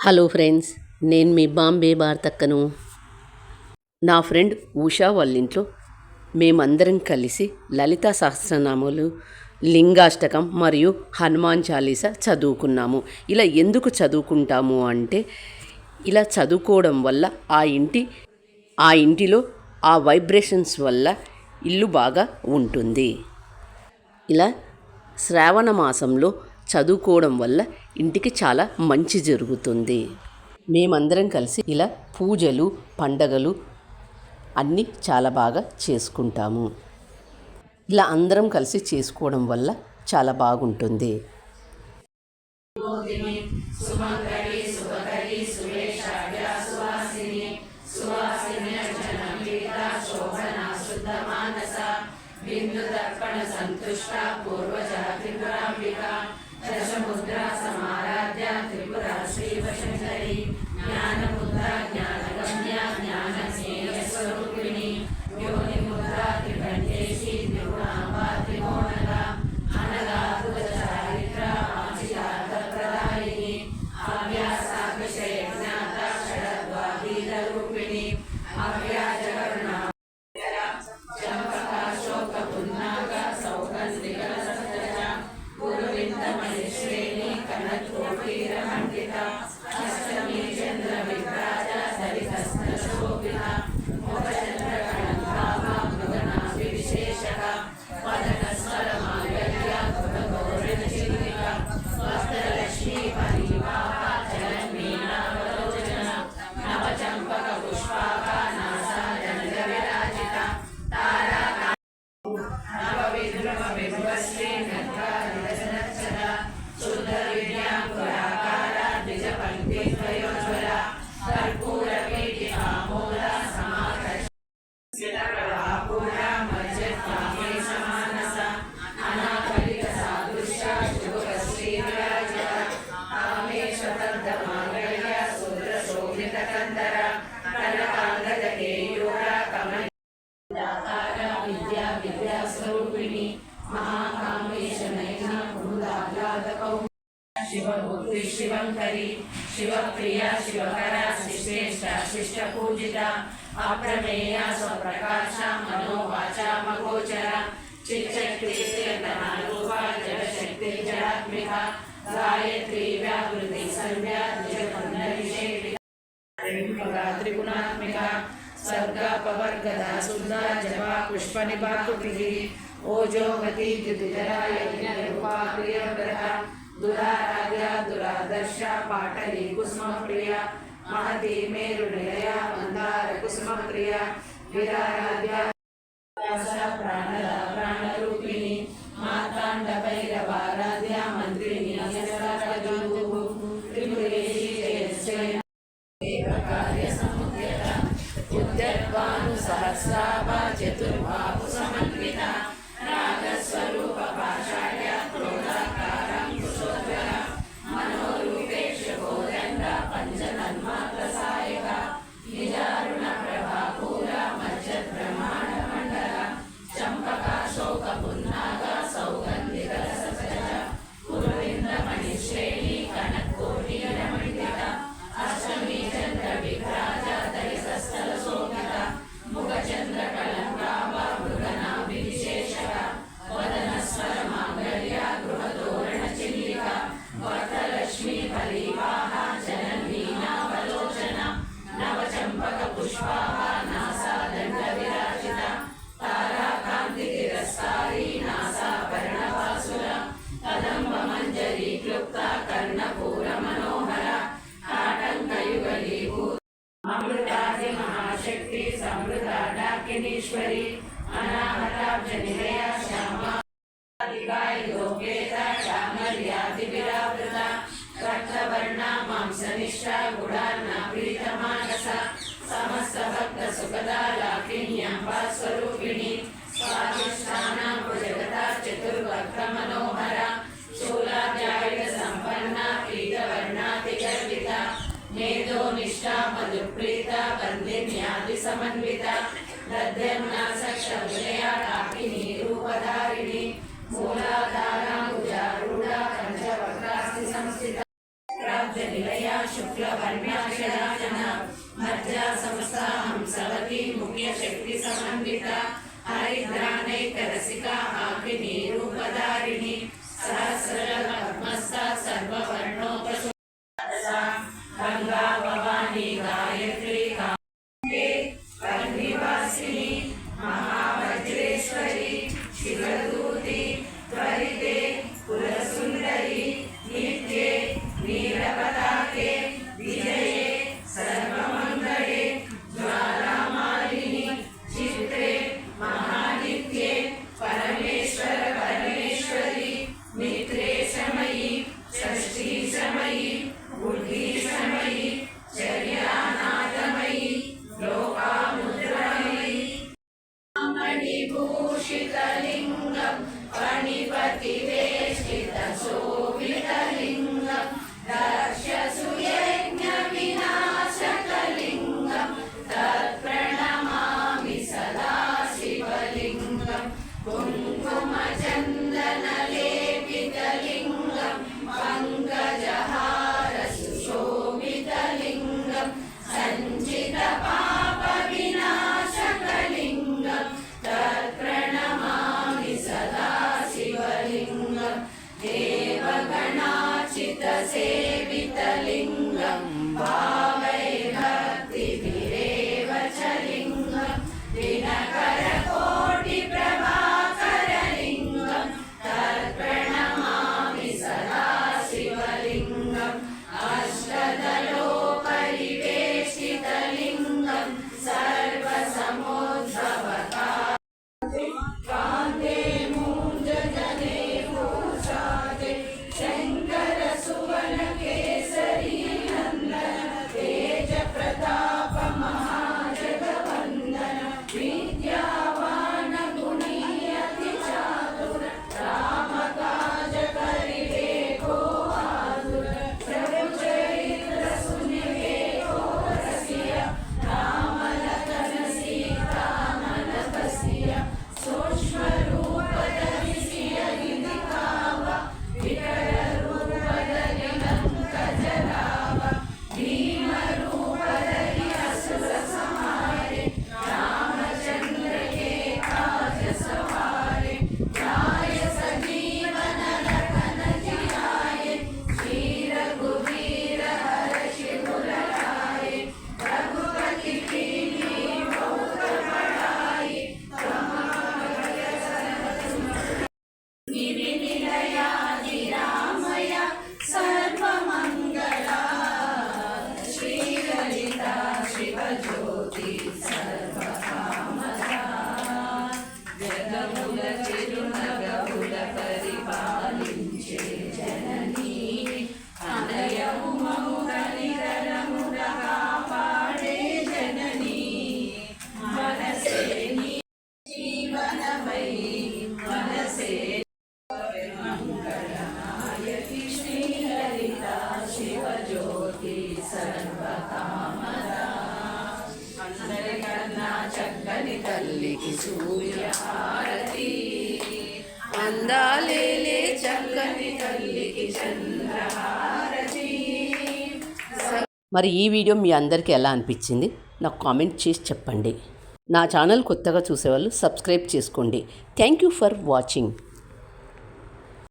Hello friends, నేను మీ బాంబే భారతక్కను. నా friend Usha వాళ్ళ ఇంట్లో మేమందరం కలిసి లలితా సహస్రనామాలు, లింగాష్టకం మరియు హనుమాన్ చాలీసా చదువుకున్నాము. ఇలా ఎందుకు చదువుకుంటాము అంటే, ఇలా చదువుకోవడం వల్ల ఆ ఇంటిలో ఆ వైబ్రేషన్స్ వల్ల ఇల్లు బాగా ఉంటుంది. ఇలా శ్రావణ మాసంలో చదువుకోవడం వల్ల ఇంటికి చాలా మంచి జరుగుతుంది. మేమందరం కలిసి ఇలా పూజలు, పండగలు అన్నీ చాలా బాగా చేసుకుంటాము. ఇలా అందరం కలిసి చేసుకోవడం వల్ల చాలా బాగుంటుంది. బిందుదర్పణ సంతుష్ట పూర్వజ త్రిపురాంబిక దశముద్రా సమారాధ్య త్రిపుర శ్రీవశంకరి జ్ఞానముద్ర జ్ఞానగమ్య జ్ఞాన స్వరూపిణి యోని ముద్ర త్రికంఠేశి త్రిగుణాంబా త్రికోణగ అనగాతుల చారిత్ర ఆశిషార్థప్రదాయిని అవ్యాసాభిషయ జ్ఞాత షడద్వాదీత రూపిణి అవ్యాజకరుణ शिवभूति शिवंकरी शिवप्रिया शिवकरा शिष्टेष्ट शिष्टपूजिता अप्रमेया स्वप्रकाश मनोवाचा मगोचरा चिच्चक्ति रूपा जडशक्ति जडात्मिका गायत्री व्यावृति संध्या त्रिगुणात्मिका सर्गा पवर्गदा सुधा जपा पुष्प निपातुभिः ओजोगति द्युतिधरा यज्ञ रूपा प्रियव्रता दुराराध्या दुरादर्श पाटली कुसुम प्रिया महती मेरुनिलया मंदार कुसुम प्रिया विराराध्या प्राणदा प्राणरूपिणी मातांड भैरवाराध्या मंत्रिणी त्रिपुरेशी जयश्री कार्य समुद्यता उद्यद्भानु सहस्राभा चतुर्बाहु समन्विता नागस्वरूप पाषाढ्य क्रोधाकारं कुशोधरा मनोरूपेश गोदंड पंचतन्मात्रसायका निजारुण प्रभापूरा मज्जत ब्रह्मांड मंडला चंपका शोक पुन्नाग सौगंधिक रससज कुरुविंद मणिश्रेणी कनकोटी रमणिका अष्टमी चंद्र विभ्राज दरिसस्थल शोभिता मुखचंद्र कलंकाभा मृगनाभि विशेषका वदनस्वर मांगल्य गृहतोरण चिल्लिका वरदलक्ष्मी परिवाहा जननी नावलोचना नवचंपक पुष्पाहा नासा दंड विराजिता तारा कांति तिरस्कारी नासा वर्णवासुरा कदंब मंजरी क्लुप्ता कर्णपूर मनोहरा आटंक युगलीभूत अमृतादि महाशक्ति समृता डाकिनीश्वरी अनाहताब्ज निलया श्यामा दिगाय लोकेता चामर्यादि विरावृता रक्तवर्णा मांसनिष्ठा गुणार्णा प्रीतमानसा समस्त भक्त सुखदा लाकिन्यंबा स्वरूपिणी स्वाधिष्ठाना भुजगता चतुर्वक्र मनोहरा शूलाध्यायुध संपन्ना पीतवर्णातिगर्विता मेधो निष्ठा मधुप्रीता वंदिन्यादि समन्विता दध्यन्ना सक्षुदया काकिनी रूपधारिणी मूलाधारा भुजारूढ़ा पंचवक्रास्ति संस्थिता प्राप्त निलया शुक्लवर्णाक्षराजना मज्जा समस्ता हंसवती मुख्य शक्ति समन्विता हरिद्रानैकरसिका आग्नि रूपधारिणी सहस्रदल पद्मस्था सर्ववर्णोपशोभिता गंगा भवानी गायत्री कामे अग्निवासिनी महावज्रेश्वरी शिवदूती त्वरिते कुलसुंदरी नित्ये नीलपताके विजये सर्वमंगले ज्वालामालिनी चित्रे महानित्ये परमेश्वर परमेश्वरी मित्रे समयी षष्ठी समयी बुद्धि समयी चर्यानाथमयी लोकामुद्रामयी मणिभूषितलिङ्गं फणिपतिवेष्टितशोभितलिङ्गं दक्षसुयज्ञविनाशकलिङ्गं तत्प्रणमामि सदा शिवलिङ्गं कुङ्कुमचन्दनलेपितलिङ्गं पङ्कजहारसुशोभितलिङ्गं सञ्चितपापविनाशकलिङ्गं तत्प्रणमामि सदा शिवलिङ्गं देवगणार्चितसेवितलिङ्गं भावै भक्तिभिरेव च लिङ्गं दिनकरकोटिप्रभाकरलिङ्गं तत्प्रणमामि सदा शिवलिङ्गम् अष्टदलोपरिवेष्टितलिङ्गं सर्वसमुद्भवता कान्ते मूञ्जने भूषाते शङ्कर सुवनकेसरी नन्दन तेज प्रताप महाजगवन्दन विद्यावान गुणी अति चातुर रामकाज करिबेको आतुर प्रभु चरित्र सुनिबेको रसिया राम लखन सीता मन बसिया सूक्ष्म रूप धरिसिय हिदिकाव विकट रूप धरि लंक जराव भीम रूप धरि असुर संहारे रामचंद्र के काज सवारे लाय सजीवन लखन जियाए श्री रघुवीर हर्षि उर लाए रघुपति कीन्ही बहुत बड़ाई गिरिनिलयादिरामया सर्वमङ्गला श्रीललिता शिवज्योति सर्वकामदा जगमुల చిరునగముల పరిపాలించే జననీ అనయము మముగ నిరరముగ కాపాడే జననీ మనసే నీ జీవనమై మనసే మంగళనాయకి శ్రీలలితా శివజ్యోతి సర్వకామదా అందరికన్నా చక్కని తల్లికి సూర్యహారతి అందాలేలే చక్కని తల్లికి చంద్రహారతి. మరి ఈ వీడియో మీ అందరికీ ఎలా అనిపించింది నాకు కామెంట్ చేసి చెప్పండి. నా ఛానల్ కొత్తగా చూసేవాళ్ళు సబ్స్క్రైబ్ చేసుకోండి. Thank you for watching.